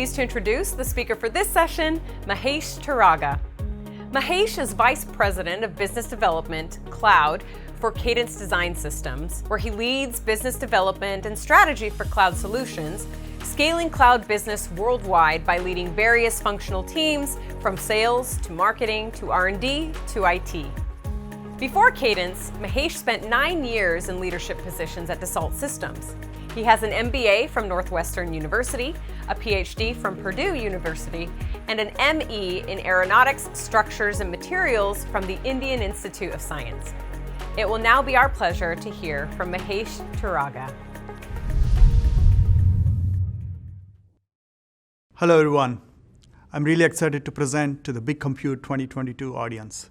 pleased to introduce the speaker for this session, Mahesh Turaga. Mahesh is Vice President of Business Development, Cloud, for Cadence Design Systems, where he leads business development and strategy for cloud solutions, scaling cloud business worldwide by leading various functional teams from sales to marketing to R&D to IT. Before Cadence, Mahesh spent 9 years in leadership positions at Dassault Systems. He has an MBA from Northwestern University, a Ph.D. from Purdue University, and an ME in Aeronautics, Structures and Materials from the Indian Institute of Science. It will now be our pleasure to hear from Mahesh Turaga. Hello everyone. I'm really excited to present to the Big Compute 2022 audience.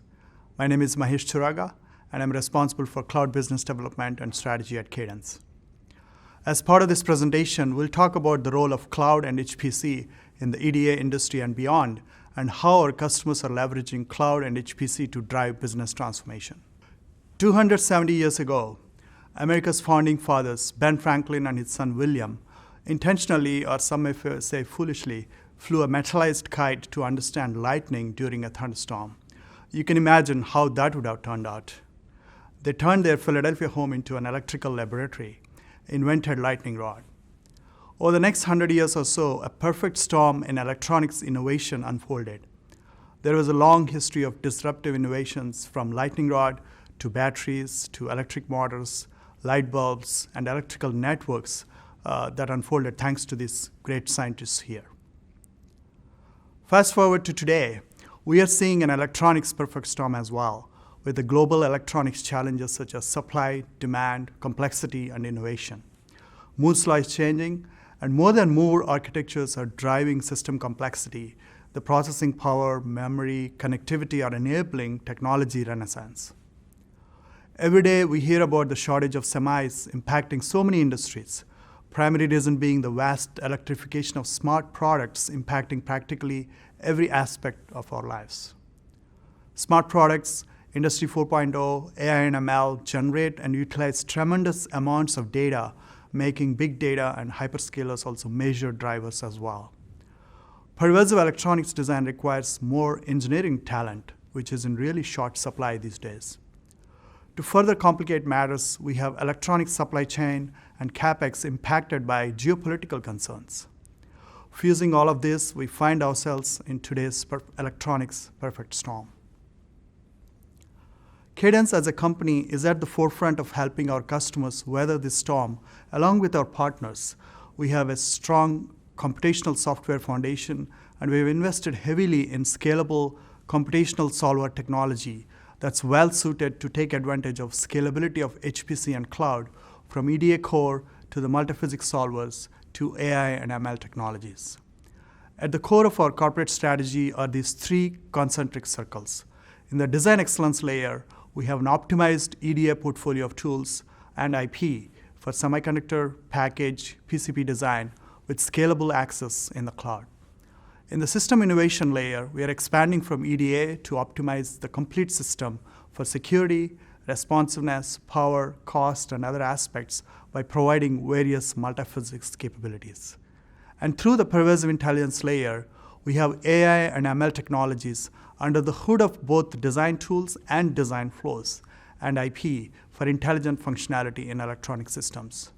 My name is Mahesh Turaga, and I'm responsible for cloud business development and strategy at Cadence. As part of this presentation, we'll talk about the role of cloud and HPC in the EDA industry and beyond, and how our customers are leveraging cloud and HPC to drive business transformation. 270 years ago, America's founding fathers, Ben Franklin and his son William, intentionally, or some may say foolishly, flew a metallized kite to understand lightning during a thunderstorm. You can imagine how that would have turned out. They turned their Philadelphia home into an electrical laboratory, invented lightning rod. Over the next 100 years or so, a perfect storm in electronics innovation unfolded. There was a long history of disruptive innovations, from lightning rod to batteries to electric motors, light bulbs, and electrical networks that unfolded thanks to these great scientists here. Fast forward to today, we are seeing an electronics perfect storm as well, with the global electronics challenges such as supply, demand, complexity, and innovation. Moore's law is changing, and more than Moore architectures are driving system complexity. The processing power, memory, connectivity are enabling technology renaissance. Every day we hear about the shortage of semis impacting so many industries. Primary reason being the vast electrification of smart products impacting practically every aspect of our lives. Smart products, Industry 4.0, AI and ML generate and utilize tremendous amounts of data, making big data and hyperscalers also major drivers as well. Pervasive electronics design requires more engineering talent, which is in really short supply these days. To further complicate matters, we have electronic supply chain and CapEx impacted by geopolitical concerns. Fusing all of this, we find ourselves in today's electronics perfect storm. Cadence as a company is at the forefront of helping our customers weather this storm. Along with our partners, we have a strong computational software foundation, and we've invested heavily in scalable computational solver technology that's well suited to take advantage of scalability of HPC and cloud, from EDA core to the multiphysics solvers to AI and ML technologies. At the core of our corporate strategy are these three concentric circles. In the design excellence layer, we have an optimized EDA portfolio of tools and IP for semiconductor, package, PCB design with scalable access in the cloud. In the system innovation layer, we are expanding from EDA to optimize the complete system for security, responsiveness, power, cost, and other aspects by providing various multiphysics capabilities. And through the pervasive intelligence layer, we have AI and ML technologies under the hood of both design tools and design flows, and IP for intelligent functionality in electronic systems.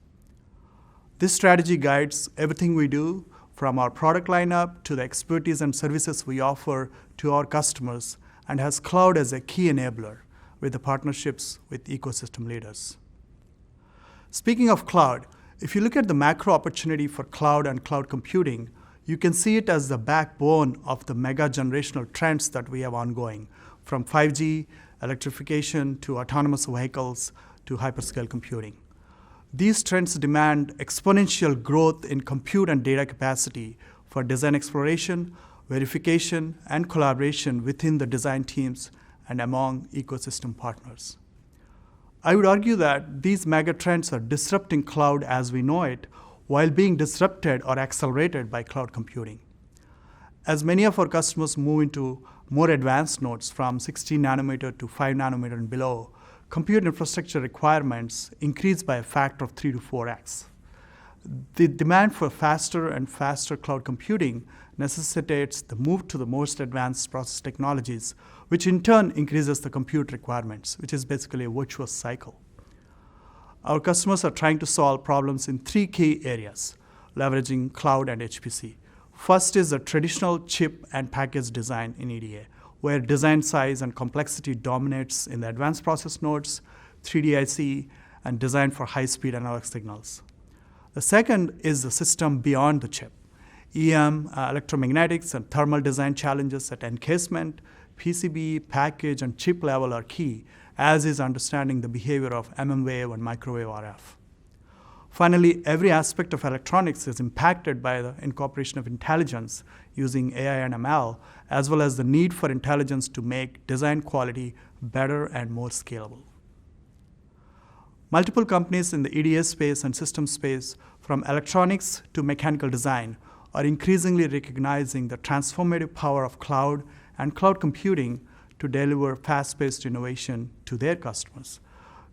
This strategy guides everything we do, from our product lineup to the expertise and services we offer to our customers, and has cloud as a key enabler with the partnerships with ecosystem leaders. Speaking of cloud, if you look at the macro opportunity for cloud and cloud computing, you can see it as the backbone of the mega generational trends that we have ongoing, from 5G, electrification, to autonomous vehicles, to hyperscale computing. These trends demand exponential growth in compute and data capacity for design exploration, verification, and collaboration within the design teams and among ecosystem partners. I would argue that these mega trends are disrupting cloud as we know it, while being disrupted or accelerated by cloud computing. As many of our customers move into more advanced nodes from 16 nanometer to 5 nanometer and below, compute infrastructure requirements increase by a factor of 3 to 4x. The demand for faster and faster cloud computing necessitates the move to the most advanced process technologies, which in turn increases the compute requirements, which is basically a virtuous cycle. Our customers are trying to solve problems in three key areas, leveraging cloud and HPC. First is the traditional chip and package design in EDA, where design size and complexity dominates in the advanced process nodes, 3D IC, and design for high-speed analog signals. The second is the system beyond the chip. EM, electromagnetics, and thermal design challenges at encasement, PCB, package, and chip level are key, as is understanding the behavior of wave and microwave RF. Finally, every aspect of electronics is impacted by the incorporation of intelligence using AI and ML, as well as the need for intelligence to make design quality better and more scalable. Multiple companies in the EDA space and system space, from electronics to mechanical design, are increasingly recognizing the transformative power of cloud and cloud computing to deliver fast-paced innovation to their customers.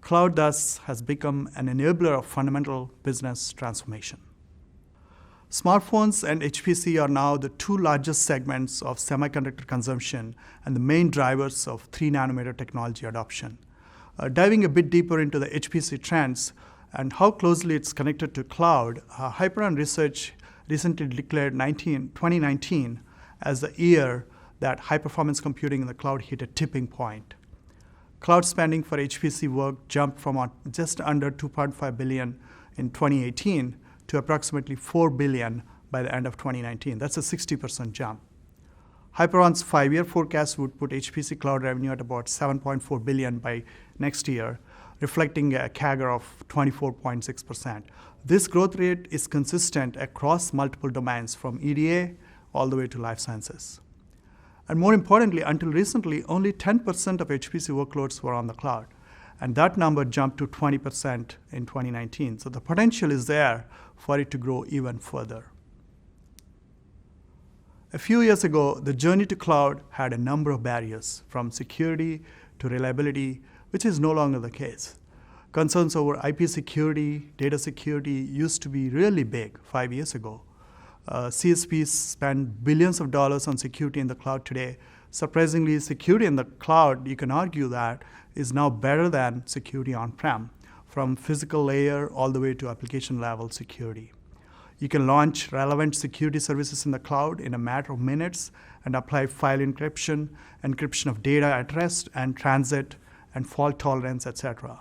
Cloud thus has become an enabler of fundamental business transformation. Smartphones and HPC are now the two largest segments of semiconductor consumption and the main drivers of 3nm technology adoption. Diving a bit deeper into the HPC trends and how closely it's connected to cloud, Hyperon Research recently declared 2019 as the year that high-performance computing in the cloud hit a tipping point. Cloud spending for HPC work jumped from just under $2.5 billion in 2018 to approximately $4 billion by the end of 2019. That's a 60% jump. Hyperon's 5-year forecast would put HPC cloud revenue at about $7.4 billion by next year, reflecting a CAGR of 24.6%. This growth rate is consistent across multiple domains, from EDA all the way to life sciences. And more importantly, until recently, only 10% of HPC workloads were on the cloud. And that number jumped to 20% in 2019. So the potential is there for it to grow even further. A few years ago, the journey to cloud had a number of barriers, from security to reliability, which is no longer the case. Concerns over IP security, data security used to be really big 5 years ago. CSPs spend billions of dollars on security in the cloud today. Surprisingly, security in the cloud, you can argue that, is now better than security on-prem, from physical layer all the way to application level security. You can launch relevant security services in the cloud in a matter of minutes and apply file encryption, encryption of data at rest and transit, and fault tolerance, etc.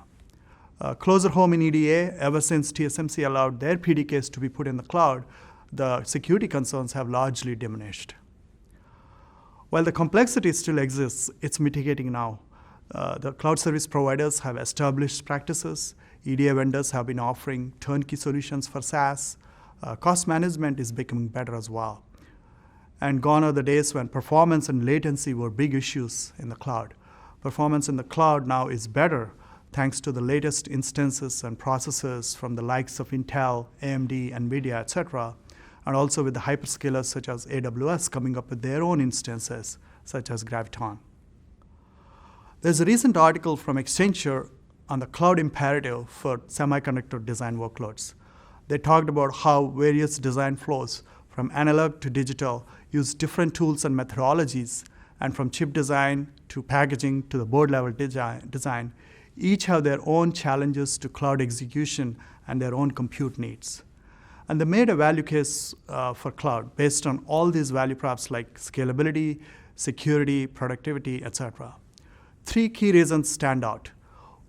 Closer home in EDA, ever since TSMC allowed their PDKs to be put in the cloud, the security concerns have largely diminished. While the complexity still exists, it's mitigating now. The cloud service providers have established practices. EDA vendors have been offering turnkey solutions for SaaS. Cost management is becoming better as well. And gone are the days when performance and latency were big issues in the cloud. Performance in the cloud now is better thanks to the latest instances and processors from the likes of Intel, AMD, NVIDIA, etc., and also with the hyperscalers such as AWS coming up with their own instances, such as Graviton. There's a recent article from Accenture on the cloud imperative for semiconductor design workloads. They talked about how various design flows, from analog to digital, use different tools and methodologies, and from chip design to packaging to the board-level design, each have their own challenges to cloud execution and their own compute needs. And they made a value case for cloud based on all these value props like scalability, security, productivity, etc. 3 key reasons stand out: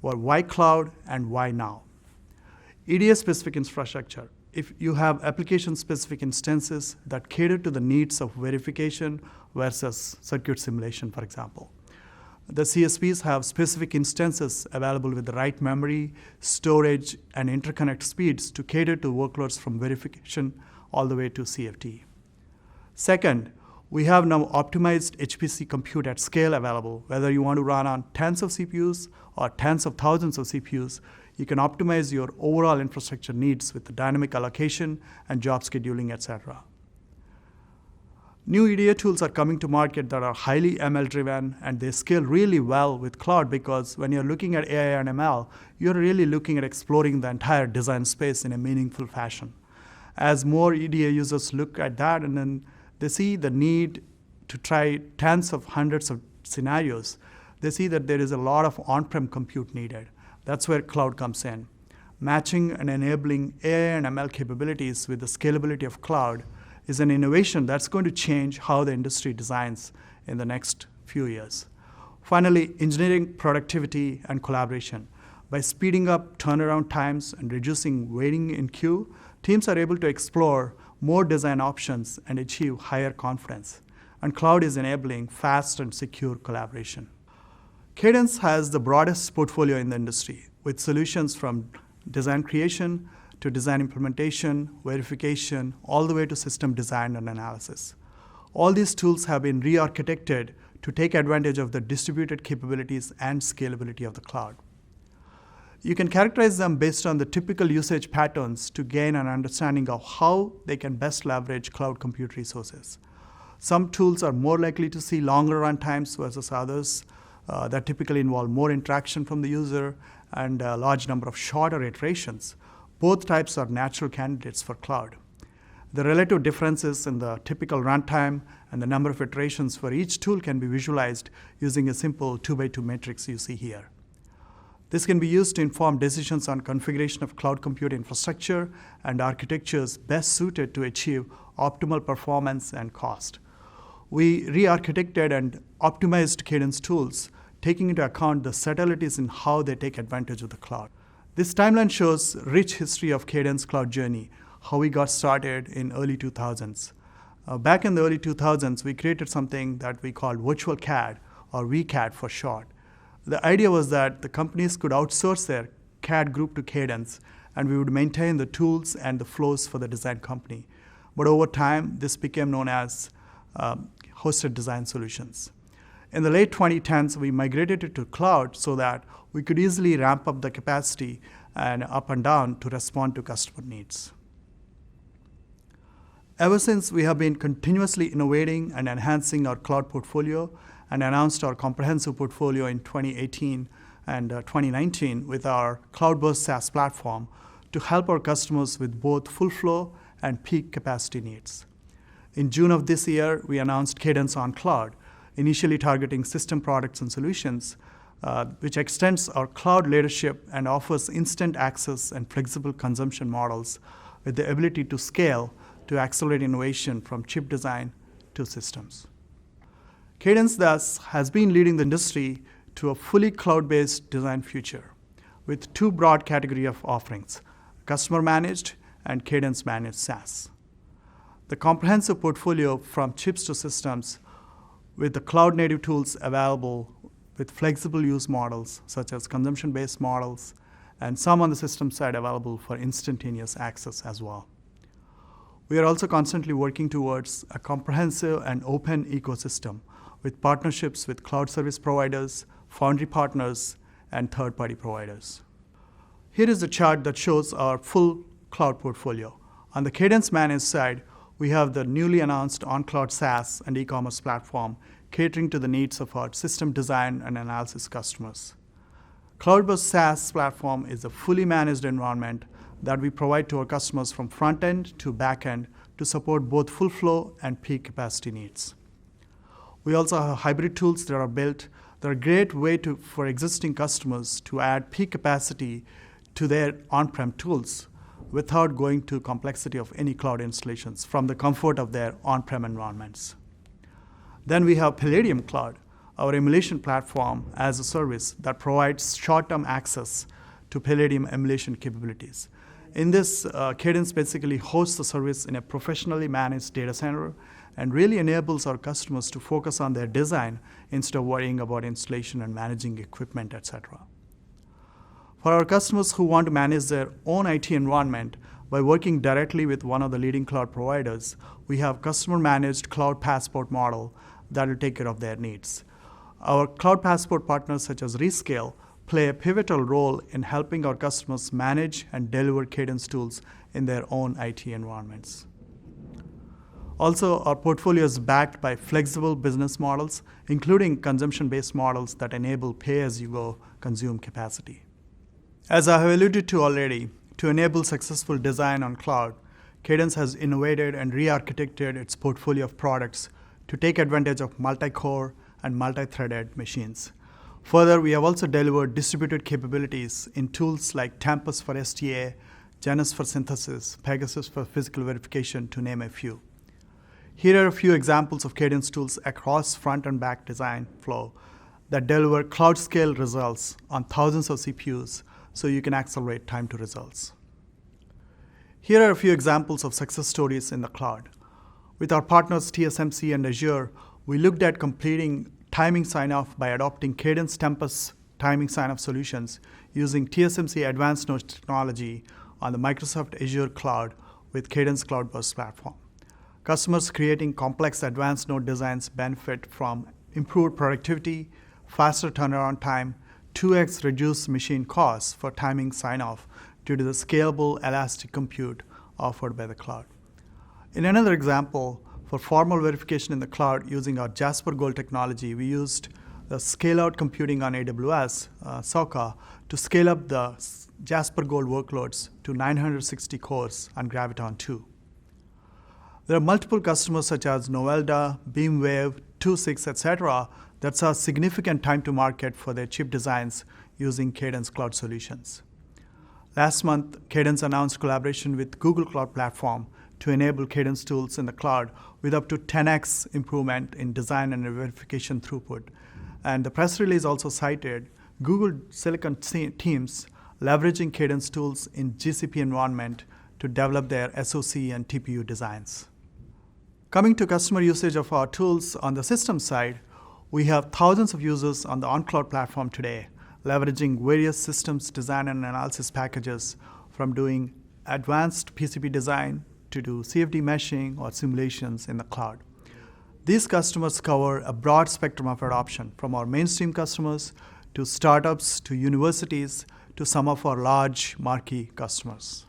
why cloud and why now. EDA-specific infrastructure. If you have application-specific instances that cater to the needs of verification versus circuit simulation, for example. The CSPs have specific instances available with the right memory, storage, and interconnect speeds to cater to workloads from verification all the way to CFD. Second, we have now optimized HPC compute at scale available. Whether you want to run on tens of CPUs or tens of thousands of CPUs, you can optimize your overall infrastructure needs with the dynamic allocation and job scheduling, etc. New EDA tools are coming to market that are highly ML-driven, and they scale really well with cloud because when you're looking at AI and ML, you're really looking at exploring the entire design space in a meaningful fashion. As more EDA users look at that and then they see the need to try tens of hundreds of scenarios, they see that there is a lot of on-prem compute needed. That's where cloud comes in. Matching and enabling AI and ML capabilities with the scalability of cloud is an innovation that's going to change how the industry designs in the next few years. Finally, engineering productivity and collaboration. By speeding up turnaround times and reducing waiting in queue, teams are able to explore more design options and achieve higher confidence. And cloud is enabling fast and secure collaboration. Cadence has the broadest portfolio in the industry, with solutions from design creation to design implementation, verification, all the way to system design and analysis. All these tools have been re-architected to take advantage of the distributed capabilities and scalability of the cloud. You can characterize them based on the typical usage patterns to gain an understanding of how they can best leverage cloud compute resources. Some tools are more likely to see longer runtimes versus others that typically involve more interaction from the user and a large number of shorter iterations. Both types are natural candidates for cloud. The relative differences in the typical runtime and the number of iterations for each tool can be visualized using a simple 2x2 matrix you see here. This can be used to inform decisions on configuration of cloud compute infrastructure and architectures best suited to achieve optimal performance and cost. We re-architected and optimized Cadence tools, taking into account the subtleties in how they take advantage of the cloud. This timeline shows rich history of Cadence cloud journey, how we got started in early 2000s. Back in the early 2000s, we created something that we called virtual CAD, or VCAD for short. The idea was that the companies could outsource their CAD group to Cadence, and we would maintain the tools and the flows for the design company. But over time, this became known as hosted design solutions. In the late 2010s, we migrated it to cloud so that we could easily ramp up the capacity and up and down to respond to customer needs. Ever since, we have been continuously innovating and enhancing our cloud portfolio and announced our comprehensive portfolio in 2018 and 2019 with our cloud-burst SaaS platform to help our customers with both full flow and peak capacity needs. In June of this year, we announced Cadence on Cloud, initially targeting system products and solutions, which extends our cloud leadership and offers instant access and flexible consumption models with the ability to scale to accelerate innovation from chip design to systems. Cadence thus has been leading the industry to a fully cloud-based design future with two broad categories of offerings, customer managed and Cadence managed SaaS. The comprehensive portfolio from chips to systems with the cloud-native tools available with flexible use models such as consumption-based models and some on the system side available for instantaneous access as well. We are also constantly working towards a comprehensive and open ecosystem with partnerships with cloud service providers, foundry partners, and third-party providers. Here is a chart that shows our full cloud portfolio. On the Cadence managed side, we have the newly announced on-cloud SaaS and e-commerce platform catering to the needs of our system design and analysis customers. Cloud-based SaaS platform is a fully managed environment that we provide to our customers from front end to back end to support both full flow and peak capacity needs. We also have hybrid tools that are built that are a great way for existing customers to add peak capacity to their on-prem tools without going to complexity of any cloud installations from the comfort of their on-prem environments. Then we have Palladium Cloud, our emulation platform as a service that provides short-term access to Palladium emulation capabilities. In this, Cadence basically hosts the service in a professionally managed data center and really enables our customers to focus on their design instead of worrying about installation and managing equipment, etc. For our customers who want to manage their own IT environment by working directly with one of the leading cloud providers, we have customer-managed Cloud Passport model that will take care of their needs. Our Cloud Passport partners such as Rescale play a pivotal role in helping our customers manage and deliver Cadence tools in their own IT environments. Also, our portfolio is backed by flexible business models, including consumption-based models that enable pay-as-you-go consume capacity. As I have alluded to already, to enable successful design on cloud, Cadence has innovated and re-architected its portfolio of products to take advantage of multi-core and multi-threaded machines. Further, we have also delivered distributed capabilities in tools like Tempus for STA, Genus for synthesis, Pegasus for physical verification, to name a few. Here are a few examples of Cadence tools across front and back design flow that deliver cloud-scale results on thousands of CPUs so you can accelerate time to results. Here are a few examples of success stories in the cloud. With our partners TSMC and Azure, we looked at completing timing sign-off by adopting Cadence Tempus timing sign-off solutions using TSMC advanced node technology on the Microsoft Azure cloud with Cadence Cloud Burst platform. Customers creating complex advanced node designs benefit from improved productivity, faster turnaround time, 2x reduced machine costs for timing sign-off due to the scalable elastic compute offered by the cloud. In another example, for formal verification in the cloud using our Jasper Gold technology, we used the scale-out computing on AWS, SOCA, to scale up the Jasper Gold workloads to 960 cores on Graviton 2. There are multiple customers such as Novelda, Beamwave, 26, etc. that saw significant time to market for their chip designs using Cadence Cloud solutions. Last month, Cadence announced collaboration with Google Cloud Platform to enable Cadence tools in the cloud with up to 10x improvement in design and verification throughput. And the press release also cited Google Silicon teams leveraging Cadence tools in GCP environment to develop their SoC and TPU designs. Coming to customer usage of our tools on the system side, we have thousands of users on the OnCloud platform today, leveraging various systems design and analysis packages, from doing advanced PCB design to do CFD meshing or simulations in the cloud. These customers cover a broad spectrum of adoption, from our mainstream customers to startups to universities to some of our large marquee customers.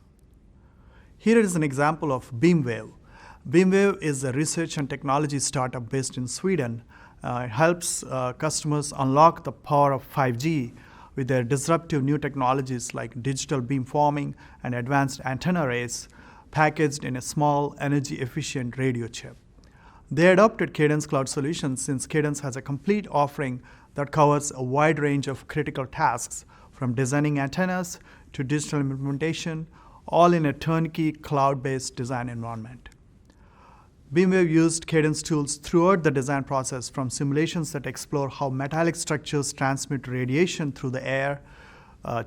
Here is an example of Beamwave. Beamwave is a research and technology startup based in Sweden. It helps customers unlock the power of 5G with their disruptive new technologies like digital beamforming and advanced antenna arrays packaged in a small, energy-efficient radio chip. They adopted Cadence Cloud Solutions since Cadence has a complete offering that covers a wide range of critical tasks, from designing antennas to digital implementation, all in a turnkey cloud-based design environment. Beamwave used Cadence tools throughout the design process, from simulations that explore how metallic structures transmit radiation through the air,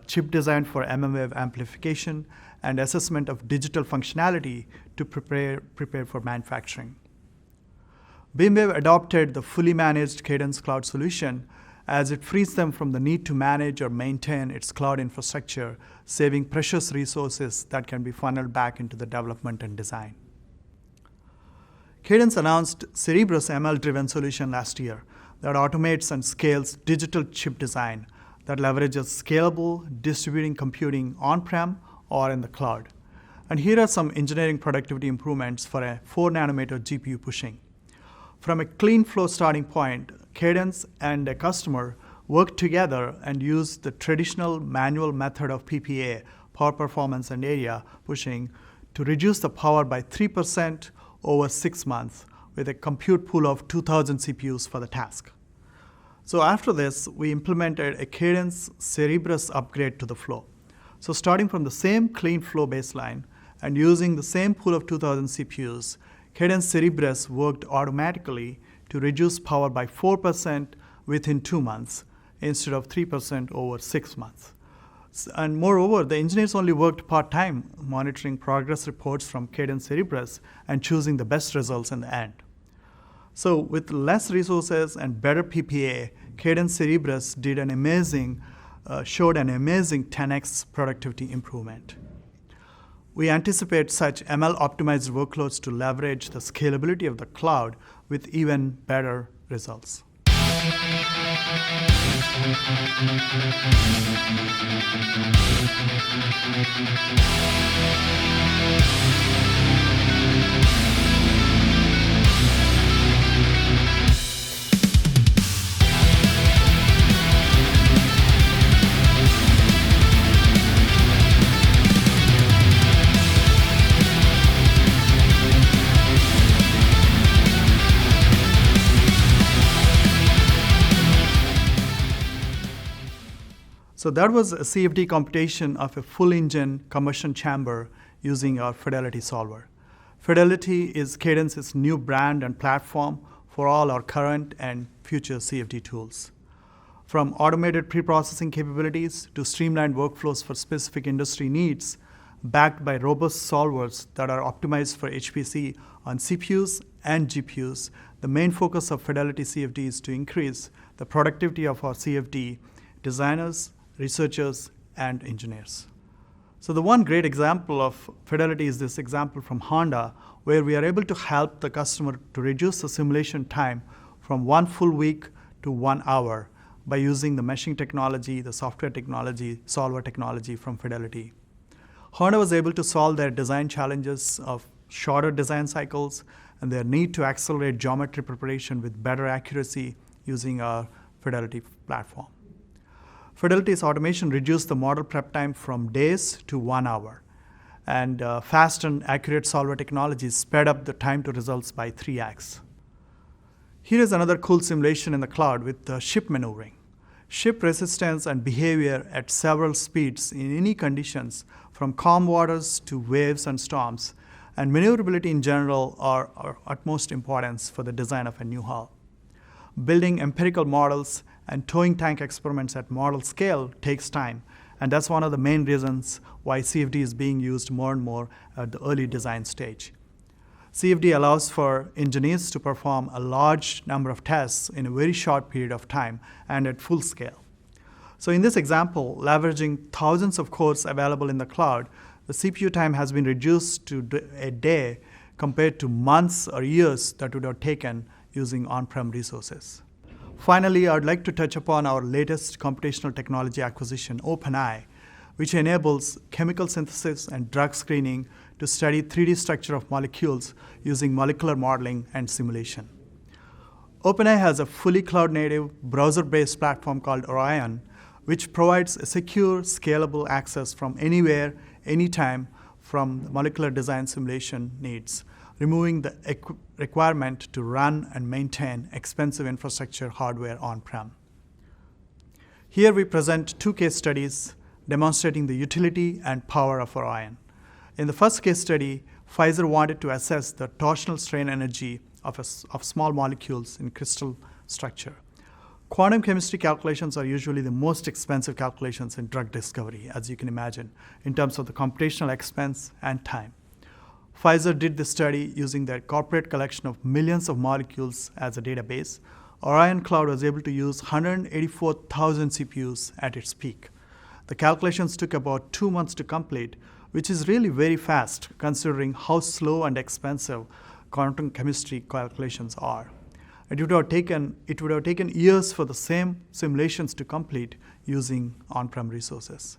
chip design for mmWave amplification, and assessment of digital functionality to prepare for manufacturing. Beamwave adopted the fully managed Cadence Cloud solution as it frees them from the need to manage or maintain its cloud infrastructure, saving precious resources that can be funneled back into the development and design. Cadence announced Cerebrus ML-driven solution last year that automates and scales digital chip design that leverages scalable distributing computing on-prem or in the cloud. And here are some engineering productivity improvements for a 4-nanometer GPU pushing. From a clean flow starting point, Cadence and a customer worked together and used the traditional manual method of PPA, power performance and area pushing, to reduce the power by 3% over 6 months with a compute pool of 2,000 CPUs for the task. So after this, we implemented a Cadence Cerebrus upgrade to the flow. So starting from the same clean flow baseline and using the same pool of 2,000 CPUs, Cadence Cerebrus worked automatically to reduce power by 4% within 2 months instead of 3% over 6 months. And moreover, the engineers only worked part-time, monitoring progress reports from Cadence Cerebrus and choosing the best results in the end. So with less resources and better PPA, Cadence Cerebrus showed an amazing 10x productivity improvement. We anticipate such ML-optimized workloads to leverage the scalability of the cloud with even better results. So that was a CFD computation of a full engine combustion chamber using our Fidelity solver. Fidelity is Cadence's new brand and platform for all our current and future CFD tools. From automated pre-processing capabilities to streamlined workflows for specific industry needs, backed by robust solvers that are optimized for HPC on CPUs and GPUs, the main focus of Fidelity CFD is to increase the productivity of our CFD designers, researchers, and engineers. So the one great example of Fidelity is this example from Honda, where we are able to help the customer to reduce the simulation time from 1 full week to 1 hour by using the meshing technology, the software technology, solver technology from Fidelity. Honda was able to solve their design challenges of shorter design cycles and their need to accelerate geometry preparation with better accuracy using our Fidelity platform. Fidelity's automation reduced the model prep time from days to 1 hour, and fast and accurate solver technologies sped up the time to results by 3x. Here is another cool simulation in the cloud with ship maneuvering. Ship resistance and behavior at several speeds in any conditions, from calm waters to waves and storms, and maneuverability in general are of utmost importance for the design of a new hull. Building empirical models and towing tank experiments at model scale takes time, and that's one of the main reasons why CFD is being used more and more at the early design stage. CFD allows for engineers to perform a large number of tests in a very short period of time and at full scale. So in this example, leveraging thousands of cores available in the cloud, the CPU time has been reduced to a day compared to months or years that would have taken using on-prem resources. Finally, I'd like to touch upon our latest computational technology acquisition, OpenEye, which enables chemical synthesis and drug screening to study 3D structure of molecules using molecular modeling and simulation. OpenEye has a fully cloud-native, browser-based platform called Orion, which provides a secure, scalable access from anywhere, anytime, from the molecular design simulation needs, removing the requirement to run and maintain expensive infrastructure hardware on-prem. Here we present 2 case studies demonstrating the utility and power of Orion. In the first case study, Pfizer wanted to assess the torsional strain energy of small molecules in crystal structure. Quantum chemistry calculations are usually the most expensive calculations in drug discovery, as you can imagine, in terms of the computational expense and time. Pfizer did this study using their corporate collection of millions of molecules as a database. Orion Cloud was able to use 184,000 CPUs at its peak. The calculations took about 2 months to complete, which is really very fast considering how slow and expensive quantum chemistry calculations are. It would have taken years for the same simulations to complete using on-prem resources.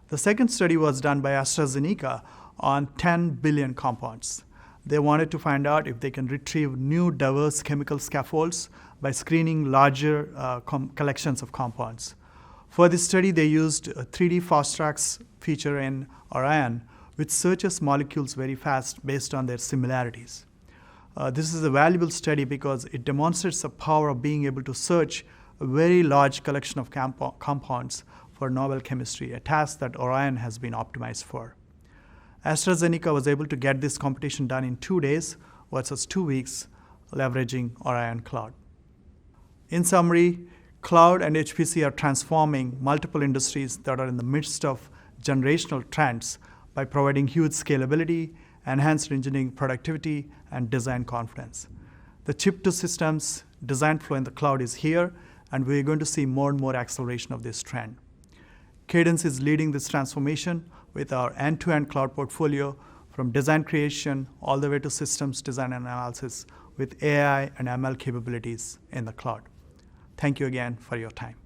The second study was done by AstraZeneca on 10 billion compounds. They wanted to find out if they can retrieve new diverse chemical scaffolds by screening larger collections of compounds. For this study, they used a 3D fast tracks feature in Orion, which searches molecules very fast based on their similarities. This is a valuable study because it demonstrates the power of being able to search a very large collection of compounds for novel chemistry, a task that Orion has been optimized for. AstraZeneca was able to get this computation done in 2 days versus 2 weeks, leveraging Orion Cloud. In summary, cloud and HPC are transforming multiple industries that are in the midst of generational trends by providing huge scalability, enhanced engineering productivity, and design confidence. The chip-to-systems design flow in the cloud is here, and we're going to see more and more acceleration of this trend. Cadence is leading this transformation with our end-to-end cloud portfolio, from design creation all the way to systems design and analysis with AI and ML capabilities in the cloud. Thank you again for your time.